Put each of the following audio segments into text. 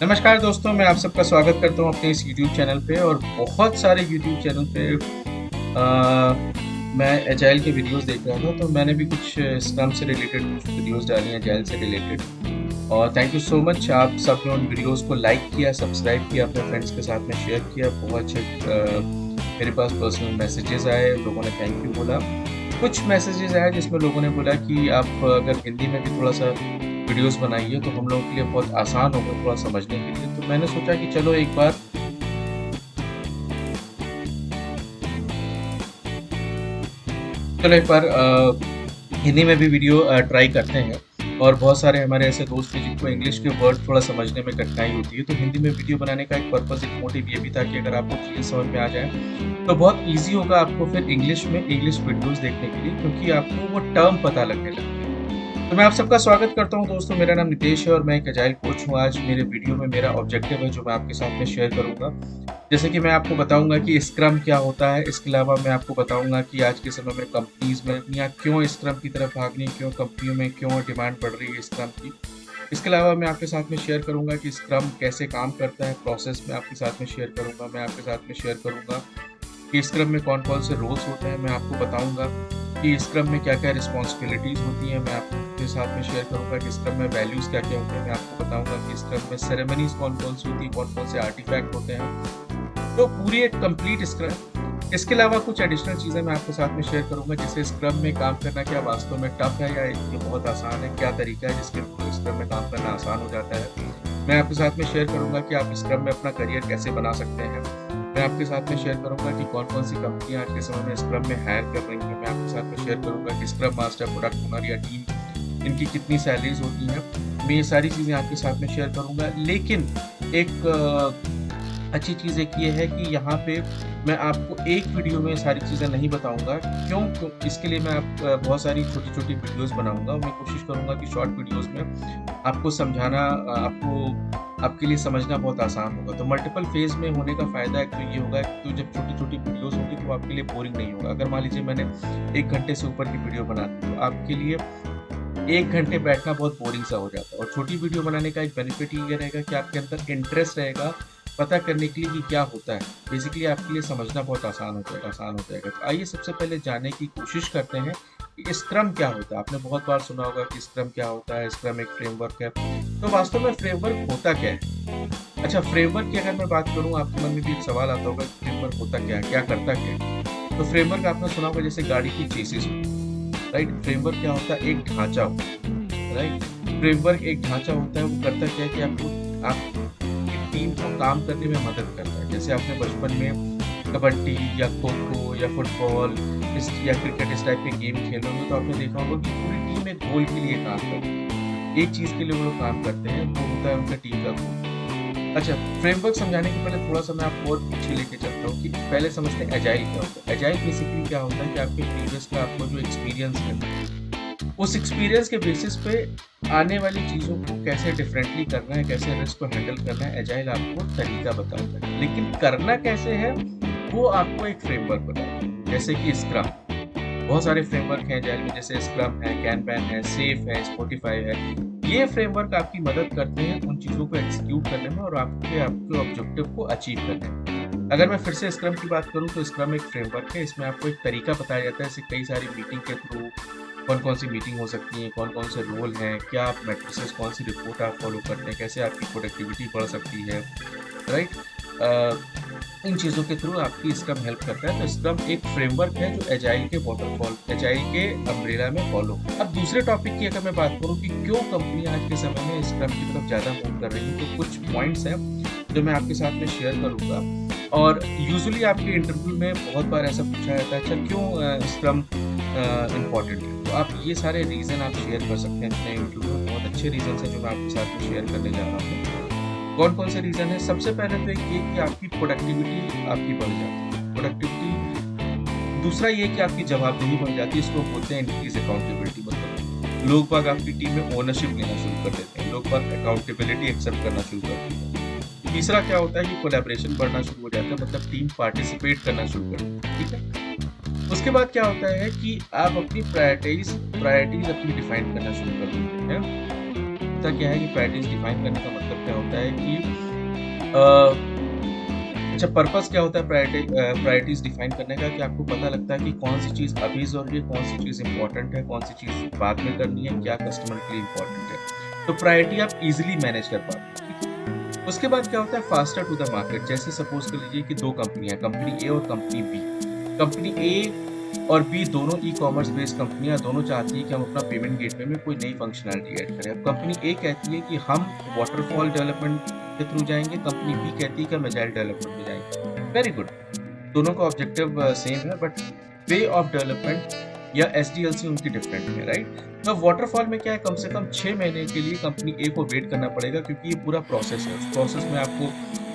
नमस्कार दोस्तों, मैं आप सबका स्वागत करता हूँ अपने इस यूट्यूब चैनल पे और बहुत सारे यूट्यूब चैनल पे मैं एजाइल के वीडियोस देख रहा था, तो मैंने भी कुछ स्क्रम से रिलेटेड कुछ वीडियोस डाली हैं एजाइल से रिलेटेड। और थैंक यू सो मच, आप सब ने उन वीडियोस को लाइक किया, सब्सक्राइब किया, अपने फ्रेंड्स के साथ में शेयर किया। बहुत अच्छे मेरे पास पर्सनल मैसेजेस आए, लोगों ने थैंक यू बोला। कुछ मैसेजेस आए जिसमें लोगों ने बोला कि आप अगर हिंदी में भी थोड़ा सा वीडियोस बनाइए तो हम लोगों के लिए बहुत आसान होगा थोड़ा समझने के लिए। तो मैंने सोचा कि चलो एक बार हिंदी में भी वीडियो ट्राई करते हैं। और बहुत सारे हमारे ऐसे दोस्त हैं जिनको इंग्लिश के वर्ड थोड़ा समझने में कठिनाई होती है, तो हिंदी में वीडियो बनाने का एक पर्पस, एक मोटिव ये भी था कि अगर आपको चीज़ें समझ में आ जाए तो बहुत ईजी होगा आपको फिर इंग्लिश में इंग्लिश वीडियोस देखने के लिए, क्योंकि आपको वो टर्म पता लगने लगते हैं। तो मैं आप सबका स्वागत करता हूं दोस्तों, मेरा नाम नितेश है और मैं एक एजाइल कोच हूं। आज मेरे वीडियो में मेरा ऑब्जेक्टिव है जो मैं आपके साथ में शेयर करूंगा। जैसे कि मैं आपको बताऊंगा कि स्क्रम क्या होता है, इसके अलावा मैं आपको बताऊंगा कि आज के समय में कंपनीज में या क्यों स्क्रम की तरफ भागनी, क्यों कंपनियों में क्यों डिमांड बढ़ रही है स्क्रम की। इसके अलावा मैं आपके साथ में शेयर करूंगा कि स्क्रम कैसे काम करता है, प्रोसेस में आपके साथ में शेयर करूंगा। मैं आपके साथ में शेयर करूंगा कि स्क्रम में कौन कौन से रोल्स होते हैं। मैं आपको बताऊंगा कि स्क्रम में क्या क्या रिस्पॉन्सिबिलिटीज़ होती हैं। मैं आपके साथ में शेयर करूंगा कि स्क्रम में वैल्यूज़ क्या क्या होते हैं। मैं आपको बताऊंगा कि स्क्रम में सेरेमनीज कौन कौन सी होती हैं, कौन कौन से आर्टिफैक्ट होते हैं। तो पूरी एक कंप्लीट स्क्रम। इसके अलावा कुछ एडिशनल चीज़ें मैं आपके साथ में शेयर करूंगा, जैसे स्क्रम में काम करना क्या वास्तव में टफ है या ये बहुत आसान है, क्या तरीका है जिसके थ्रू स्क्रम में काम करना आसान हो जाता है। मैं आपके साथ में शेयर करूंगा कि आप स्क्रम में अपना करियर कैसे बना सकते हैं। मैं आपके साथ में शेयर करूंगा कि कौन कौन सी कंपनियां आज के समय में स्क्रम में हायर कर रही हैं। मैं आपके साथ में शेयर करूंगा कि स्क्रम मास्टर, प्रोडक्ट ओनर या टीम, इनकी कितनी सैलरीज होती हैं। मैं ये सारी चीज़ें आपके साथ में शेयर करूंगा। लेकिन एक अच्छी चीज़ एक ये है कि यहाँ पे मैं आपको एक वीडियो में सारी चीज़ें नहीं बताऊंगा। क्यों? इसके लिए मैं बहुत सारी छोटी छोटी वीडियोस बनाऊंगा। मैं कोशिश करूंगा कि शॉर्ट वीडियोस में आपको समझाना, आपके लिए समझना बहुत आसान होगा। तो मल्टीपल फेज में होने का फ़ायदा एक तो ये होगा कि तो जब छोटी छोटी वीडियोस होगी तो आपके लिए बोरिंग नहीं होगा। अगर मान लीजिए मैंने 1 घंटे से ऊपर की वीडियो बना दी तो आपके लिए 1 घंटे बैठना बहुत बोरिंग सा हो जाता है। और छोटी वीडियो बनाने का एक बेनिफिट ये रहेगा कि आपके अंदर इंटरेस्ट रहेगा पता करने के लिए कि क्या होता है। बेसिकली आपके लिए समझना बहुत आसान हो जाएगा। तो आइए सबसे पहले जानने की कोशिश करते हैं कि स्क्रम क्या होता है। आपने बहुत बार सुना होगा कि स्क्रम क्या होता है, स्क्रम एक फ्रेमवर्क है। तो वास्तव में फ्रेमवर्क होता क्या है? अच्छा, फ्रेमवर्क की अगर मैं बात करूँ, आपके मन में भी एक सवाल आता होगा कि फ्रेमवर्क होता क्या है, क्या करता क्या है। तो फ्रेमवर्क आपने सुना होगा जैसे गाड़ी की चेसिस होती है, राइट। फ्रेमवर्क क्या होता है? एक ढांचा होता है, राइट। फ्रेमवर्क एक ढांचा होता है, वो करता क्या है कि आप टीम को काम करने में मदद करता है। जैसे आपने बचपन में कबड्डी या खो खो या फुटबॉल या क्रिकेट इस टाइप के गेम खेले होंगे तो आपने देखा होगा कि पूरी टीम एक गोल के लिए काम करती है, एक चीज़ के लिए वो लोग काम करते हैं, वो होता है उनका टीम का गोल। अच्छा, फ्रेमवर्क समझाने के पहले थोड़ा सा मैं आपको और पीछे लेके चलता हूँ कि पहले समझते हैं एजाइल क्या होता है। एजाइल बेसिकली क्या होता है कि आपके प्रीवियस का आपको जो एक्सपीरियंस है, उस एक्सपीरियंस के बेसिस पे आने वाली चीज़ों को कैसे डिफरेंटली करना है, कैसे रिस्क को हैंडल करना है, एजाइल आपको तरीका बताता है। लेकिन करना कैसे है वो आपको एक फ्रेमवर्क बताएगा। जैसे कि स्क्रम, बहुत सारे फ्रेमवर्क हैं एजाइल में, जैसे स्क्रम है, कैनबैन है, सेफ है, स्पॉटिफाई है। ये फ्रेमवर्क आपकी मदद करते हैं उन चीज़ों को एग्जीक्यूट करने में और आपके ऑब्जेक्टिव को अचीव करने में। अगर मैं फिर से स्क्रम की बात करूं तो स्क्रम एक फ्रेमवर्क है। इसमें आपको एक तरीका बताया जाता है, जैसे कई सारी मीटिंग के थ्रू कौन कौन सी मीटिंग हो सकती है, कौन कौन से रोल हैं, क्या आप मैट्रिसेस, कौन सी रिपोर्ट आप फॉलो करते हैं, कैसे आपकी प्रोडक्टिविटी बढ़ सकती है, राइट। इन चीज़ों के थ्रू आपकी स्क्रम हेल्प करता है। तो स्क्रम एक फ्रेमवर्क है जो एजाइल के वाटरफॉल, एजाइल के अम्ब्रेला में फॉलो। अब दूसरे टॉपिक की अगर मैं बात करूँ कि क्यों कंपनी आज के समय में स्क्रम की तरफ ज़्यादा मूव कर रही है, तो कुछ पॉइंट्स हैं जो मैं आपके साथ में शेयर करूँगा। और यूजुअली आपके इंटरव्यू में बहुत बार ऐसा पूछा जाता है, अच्छा क्यों स्क्रम इम्पॉर्टेंट है। तो आप ये सारे रीज़न आप शेयर कर सकते हैं अपने इंटरव्यू में। बहुत अच्छे रीज़न हैं जो मैं आपके साथ में शेयर करने जा रहा हूँ। कौन कौन से रीज़न है? सबसे पहले तो एक ये कि आपकी प्रोडक्टिविटी आपकी बढ़ जाती है, प्रोडक्टिविटी। दूसरा ये कि आपकी जवाबदेही बढ़ जाती है, इसको बोलते हैं इंक्रीज अकाउंटेबिलिटी। मतलब लोग बाग आपकी टीम में ओनरशिप लेना शुरू कर देते हैं, लोग बाग अकाउंटेबिलिटी एक्सेप्ट करना शुरू करते हैं। तीसरा क्या होता है कि कोलैबोरेशन बढ़ना शुरू हो जाता है, मतलब टीम पार्टिसिपेट करना शुरू करती है, ठीक है। उसके बाद क्या होता है कि आप अपनी प्रायोरिटीज अपनी डिफाइन करना शुरू कर देते हैं। होता क्या है कि प्रायोरिटीज डिफाइन करने का मतलब क्या होता है कि अ, अच्छा, पर्पस क्या होता है प्रायोरिटीज डिफाइन करने का, कि आपको पता लगता है कि कौन सी चीज़ अभी ज़रूरी है, कौन सी चीज़ इंपॉर्टेंट है, कौन सी चीज़ बाद में करनी है, क्या कस्टमर के लिए इंपॉर्टेंट है। तो प्रायोरिटी आप इजीली मैनेज कर पाते हैं, ठीक है। उसके बाद क्या होता है, फास्टर टू द मार्केट। जैसे सपोज कर लीजिए कि दो कंपनियां, कंपनी ए और कंपनी बी। कंपनी ए और बी दोनों ई कॉमर्स बेस्ड कंपनियां, दोनों चाहती है कि हम अपना पेमेंट गेटवे में कोई नई फंक्शनैलिटी ऐड करें। अब कंपनी ए कहती है कि हम वाटरफॉल डेवलपमेंट के थ्रू जाएंगे, कंपनी बी कहती है कि हम एजाइल डेवलपमेंट में जाएंगे। वेरी गुड, दोनों का ऑब्जेक्टिव सेम है, बट वे ऑफ डेवलपमेंट या एसडीएलसी उनकी डिफरेंट है, राइट। तो वाटरफॉल में क्या है, कम से कम 6 महीने के लिए कंपनी ए को वेट करना पड़ेगा, क्योंकि ये पूरा प्रोसेस है। उस प्रोसेस में आपको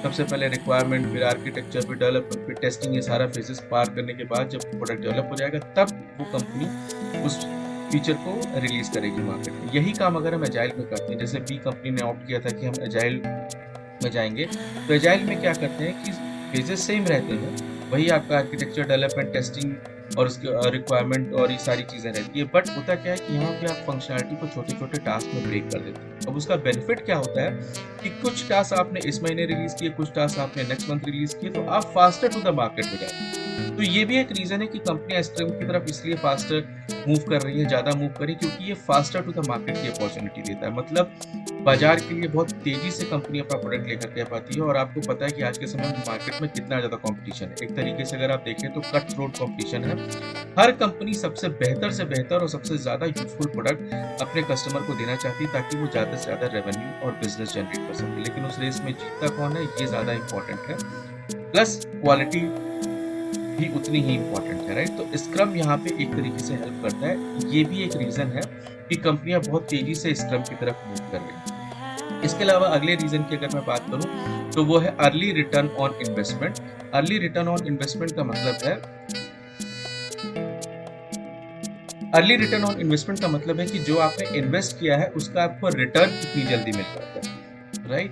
सबसे पहले रिक्वायरमेंट, फिर आर्किटेक्चर, फिर डेवलपमेंट, फिर टेस्टिंग, ये सारा फेजेस पार करने के बाद जब प्रोडक्ट डेवलप हो जाएगा, तब वो कंपनी उस फीचर को रिलीज करेगी मार्केट में। यही काम अगर हम एजाइल में करते हैं, जैसे बी कंपनी ने ऑप्ट किया था कि हम एजाइल में जाएंगे, तो एजाइल में क्या करते हैं कि फेजेस सेम रहते हैं, वही आपका आर्किटेक्चर, डेवलपमेंट, टेस्टिंग और उसके रिक्वायरमेंट और ये सारी चीज़ें रहती है। बट होता क्या है कि यहाँ पे आप फंक्शनैलिटी को छोटे छोटे टास्क में ब्रेक कर देते हैं। अब उसका बेनिफिट क्या होता है कि कुछ टास्क आपने इस महीने रिलीज किए, कुछ टास्क आपने नेक्स्ट मंथ रिलीज किए, तो आप फास्टर टू द मार्केट हो जाते हैं। तो ये भी एक रीजन है कि कंपनी स्क्रम की तरफ इसलिए फास्टर मूव कर रही है, ज़्यादा मूव कर रही है, क्योंकि ये फास्टर टू द मार्केट की अपॉर्चुनिटी देता है। मतलब बाजार के लिए बहुत तेजी से कंपनी अपना प्रोडक्ट लेकर के पाती है। और आपको पता है कि आज के समय में मार्केट में कितना ज़्यादा कंपटीशन है। एक तरीके से अगर आप देखें तो कट थ्रोट कंपटीशन है। हर कंपनी सबसे बेहतर और सबसे ज़्यादा यूजफुल प्रोडक्ट अपने कस्टमर को देना चाहती है, ताकि वो ज़्यादा से ज़्यादा रेवेन्यू और बिजनेस जनरेट कर सके। लेकिन उस रेस में जीतता कौन है, ये ज़्यादा इंपॉर्टेंट है। प्लस क्वालिटी भी उतनी ही इंपॉर्टेंट है, राइट। तो स्क्रम यहाँ पे एक तरीके से हेल्प करता है। ये भी एक रीज़न है कि कंपनियां बहुत तेजी से स्क्रम की तरफ मूव कर रही हैं। इसके अलावा अगले रीजन की अगर मैं बात करूं, तो वो है early return on investment. Early return on investment का मतलब है, अर्ली रिटर्न ऑन इन्वेस्टमेंट का मतलब है कि जो आपने इन्वेस्ट किया है उसका आपको रिटर्न कितनी जल्दी मिल जाता है, राइट।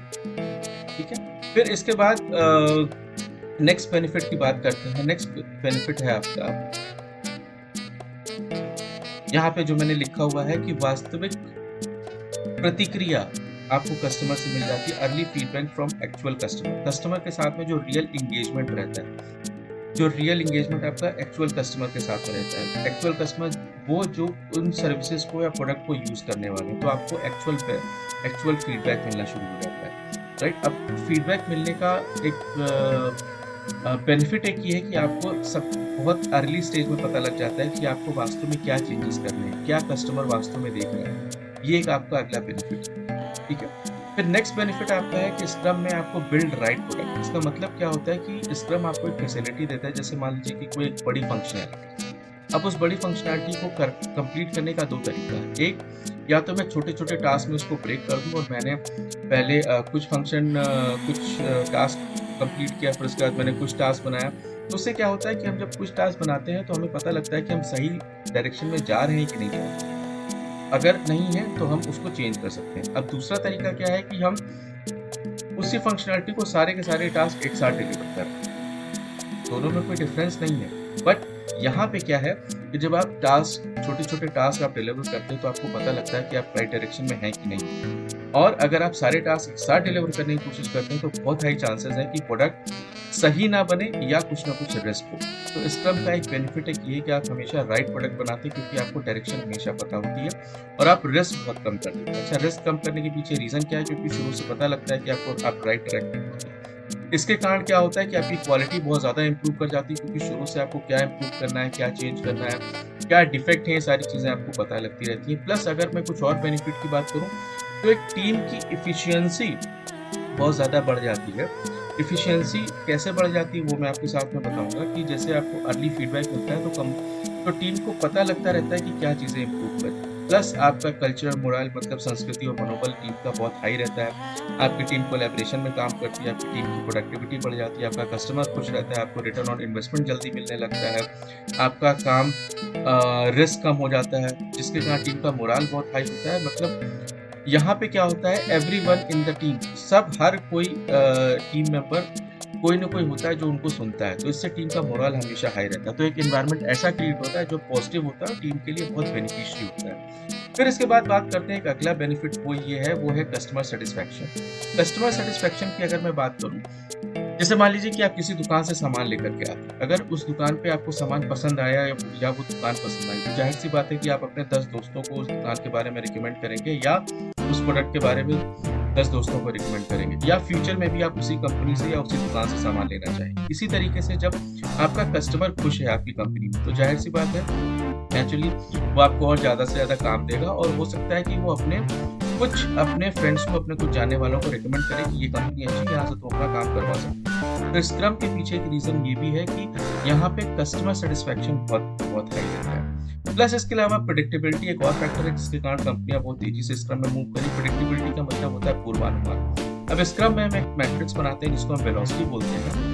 ठीक है। फिर इसके बाद नेक्स्ट बेनिफिट की बात करते हैं। नेक्स्ट बेनिफिट है आपका, यहाँ पे जो मैंने लिखा हुआ है कि वास्तविक प्रतिक्रिया आपको कस्टमर से मिल जाती है। Early feedback from actual customer. Customer के साथ में जो रियल इंगेजमेंट रहता है, जो रियल इंगेजमेंट आपका एक्चुअल कस्टमर के साथ में रहता है। एक्चुअल कस्टमर वो जो उन सर्विसेज को या प्रोडक्ट को यूज करने वाले हैं, तो आपको एक्चुअल फीडबैक मिलना शुरू हो जाता है, राइट। अब फीडबैक मिलने का एक बेनिफिट एक ये है कि आपको सब बहुत अर्ली स्टेज में पता लग जाता है कि आपको वास्तव में क्या चेंजेस करने हैं, क्या कस्टमर वास्तव में देख रहे हैं। ये एक आपका अगला बेनिफिट है, ठीक है। फिर नेक्स्ट बेनिफिट आपका है कि स्क्रम में आपको बिल्ड राइट प्रोडक्ट। इसका मतलब क्या होता है कि स्क्रम आपको एक फैसिलिटी देता है। जैसे मान लीजिए कि कोई एक बड़ी फंक्शनैलिटी, अब उस बड़ी फंक्शनैलिटी को कंप्लीट करने का दो तरीका है। एक, या तो मैं छोटे छोटे टास्क में उसको ब्रेक कर दूं, और मैंने पहले कुछ टास्क कंप्लीट किया, फिर उसके बाद मैंने कुछ टास्क बनाया। तो उससे क्या होता है कि हम जब कुछ टास्क बनाते हैं तो हमें पता लगता है कि हम सही डायरेक्शन में जा रहे हैं कि नहीं जा रहे हैं। अगर नहीं है तो हम उसको चेंज कर सकते हैं। अब दूसरा तरीका क्या है कि हम उसी फंक्शनैलिटी को सारे के सारे टास्क एक साथ डिलीवर कर रहे हैं। दोनों में कोई डिफरेंस नहीं है। बट यहाँ पे क्या है कि जब आप छोटे छोटे टास्क आप डिलीवर करते हैं तो आपको पता लगता है कि आप राइट डायरेक्शन में हैं कि नहीं। और अगर आप सारे टास्क एक साथ डिलीवर करने की कोशिश करते हैं तो बहुत हाई चांसेस है कि प्रोडक्ट सही ना बने या कुछ ना कुछ रिस्क हो। तो स्क्रम का एक बेनिफिट है कि आप हमेशा राइट प्रोडक्ट बनाते हैं, क्योंकि आपको डायरेक्शन हमेशा पता होती है और आप रिस्क बहुत कम कर देते हैं। अच्छा, रिस्क कम करने के पीछे रीजन क्या है? क्योंकि शुरू से पता लगता है कि आप राइट ट्रैक पे। इसके कारण क्या होता है कि आपकी क्वालिटी बहुत ज़्यादा इंप्रूव कर जाती है, क्योंकि शुरू से आपको क्या इंप्रूव करना है, क्या चेंज करना है, क्या डिफेक्ट है, ये सारी चीज़ें आपको पता लगती रहती हैं। प्लस अगर मैं कुछ और बेनिफिट की बात करूँ तो एक टीम की एफिशिएंसी बहुत ज़्यादा बढ़ जाती है। एफिशिएंसी कैसे बढ़ जाती है वो मैं आपके साथ में बताऊंगा कि जैसे आपको अर्ली फीडबैक मिलता है तो टीम को पता लगता रहता है कि क्या चीज़ें इंप्रूव करें। प्लस आपका कल्चर, मोरल, मतलब संस्कृति और मनोबल टीम का बहुत हाई रहता है। आपकी टीम कोलैबोरेशन में काम करती है, आपकी टीम की प्रोडक्टिविटी बढ़ जाती है, आपका कस्टमर खुश रहता है, आपको रिटर्न ऑन इन्वेस्टमेंट जल्दी मिलने लगता है, आपका काम रिस्क कम हो जाता है, जिसके कारण टीम का मोरल बहुत हाई होता है। मतलब यहाँ पे क्या होता है, एवरीवन इन द टीम, हर कोई टीम मेंबर कोई ना कोई होता है जो उनको सुनता है, तो इससे टीम का मोरल हमेशा हाई रहता है। तो एक एनवायरनमेंट ऐसा क्रिएट होता है जो पॉजिटिव होता है और टीम के लिए बहुत बेनिफिशियरी होता है। फिर इसके बाद बात करते हैं एक अगला बेनिफिट, वो है कस्टमर सेटिस्फैक्शन। कस्टमर सेटिस्फैक्शन की अगर मैं बात करूँ, जैसे मान लीजिए कि आप किसी दुकान से सामान लेकर के आते हैं, अगर उस दुकान पे आपको सामान पसंद आया या वो दुकान पसंद आई, तो जाहिर सी बात है कि आप अपने 10 दोस्तों को उस दुकान के बारे में रिकमेंड करेंगे या उस प्रोडक्ट के बारे में 10 दोस्तों को रिकमेंड करेंगे, या फ्यूचर में भी आप उसी कंपनी से या उसी दुकान से सामान लेना चाहेंगे। इसी तरीके से जब आपका कस्टमर खुश है आपकी कंपनी में, तो जाहिर सी बात है नेचुरली वो आपको और ज़्यादा से ज़्यादा काम देगा, और हो सकता है कि वो अपने फ्रेंड्स को, अपने कुछ जानने वालों को रिकमेंड करें कि ये कंपनी अच्छी है, यहाँ से तुम अपना काम करवा सकते हो। तो स्क्रम के पीछे एक रीज़न ये भी है कि यहाँ पे कस्टमर सेटिस्फैक्शन बहुत हाई रहता है। प्लस इसके अलावा प्रेडिक्टेबिलिटी एक और फैक्टर है जिसके कारण कंपनियां बहुत तेजी से स्क्रम में मूव करी। प्रेडिक्टेबिलिटी का मतलब होता है पूर्वानुमान। अब स्क्रम में हम एक मैट्रिक्स बनाते हैं जिसको हम वेलोसिटी बोलते हैं।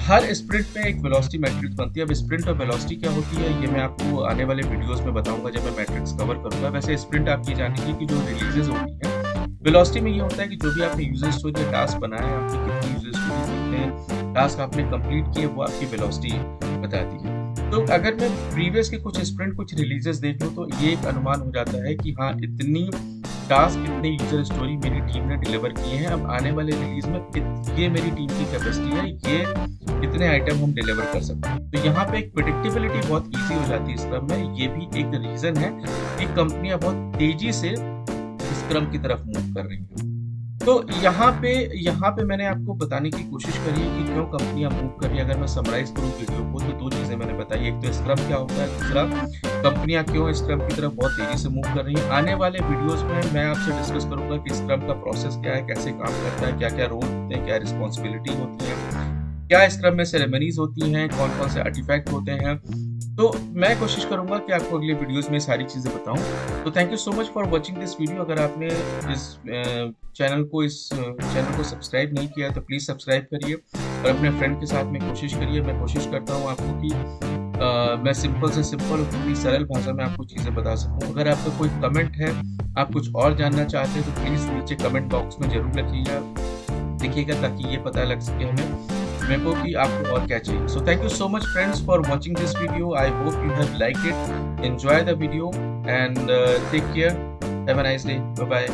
हर स्प्रिंट में एक वेलोसिटी मैट्रिक्स बनती है। अब स्प्रिंट और वेलोसिटी क्या होती है ये मैं आपको आने वाले वीडियोस में बताऊंगा जब मैं मैट्रिक्स कवर करूंगा। वैसे स्प्रिंट आप ये जानेंगे कि जो रिलीजेस होती है, वेलोसिटी में ये होता है कि जो भी आपने यूजर स्टोरी या टास्क बनाया है, आपने कितनी यूजर स्टोरी, कितने टास्क आपने कंप्लीट किए, वो आपकी वेलोसिटी बताती है। तो अगर मैं प्रीवियस के कुछ स्प्रिंट, कुछ रिलीजेस देख लूँ तो ये एक अनुमान हो जाता है कि हाँ इतनी टास्क, इतने यूजर स्टोरी मेरी टीम ने डिलीवर किए हैं। अब आने वाले रिलीज में ये मेरी टीम की कैपेसिटी है, ये इतने आइटम हम डिलीवर कर सकते हैं। तो यहाँ पे एक प्रेडिक्टेबिलिटी बहुत इजी हो जाती है स्क्रम में। ये भी एक रीजन है कि कंपनियां बहुत तेजी से स्क्रम की तरफ मूव कर रही हैं। तो यहाँ पे मैंने आपको बताने की कोशिश करी है कि क्यों कंपनियां मूव कर रही है। अगर मैं समराइज करूँ वीडियो को तो 2 चीजें मैंने बताई, एक तो स्क्रम क्या होता है, दूसरा कंपनियां क्यों स्क्रम की तरफ बहुत तेजी से मूव कर रही हैं। आने वाले वीडियोस में मैं आपसे डिस्कस करूंगा कि स्क्रम का प्रोसेस क्या है, कैसे काम करता है, क्या क्या रोल होते हैं, क्या रिस्पॉन्सिबिलिटी होती है, क्या स्क्रम में सेरेमनीज होती हैं, कौन कौन से आर्टिफैक्ट होते हैं। तो मैं कोशिश करूंगा कि आपको अगले वीडियोस में सारी चीज़ें बताऊं। तो thank you so much for watching this video. अगर आपने इस चैनल को सब्सक्राइब नहीं किया तो प्लीज़ सब्सक्राइब करिए और अपने फ्रेंड के साथ में कोशिश करिए। मैं कोशिश करता हूं आपको कि मैं सिंपल से सिंपल और पूरी सरल भाषा में आपको चीज़ें बता सकूं। अगर आपका कोई कमेंट है, आप कुछ और जानना चाहते हैं तो प्लीज़ नीचे कमेंट बॉक्स में जरूर लिखिएगा ताकि ये पता लग सके हमें मेरे को कि आपको और क्या चाहिए। So thank you so much friends for watching this video. I hope you have liked it, enjoy the video and take care, have a nice day, bye bye.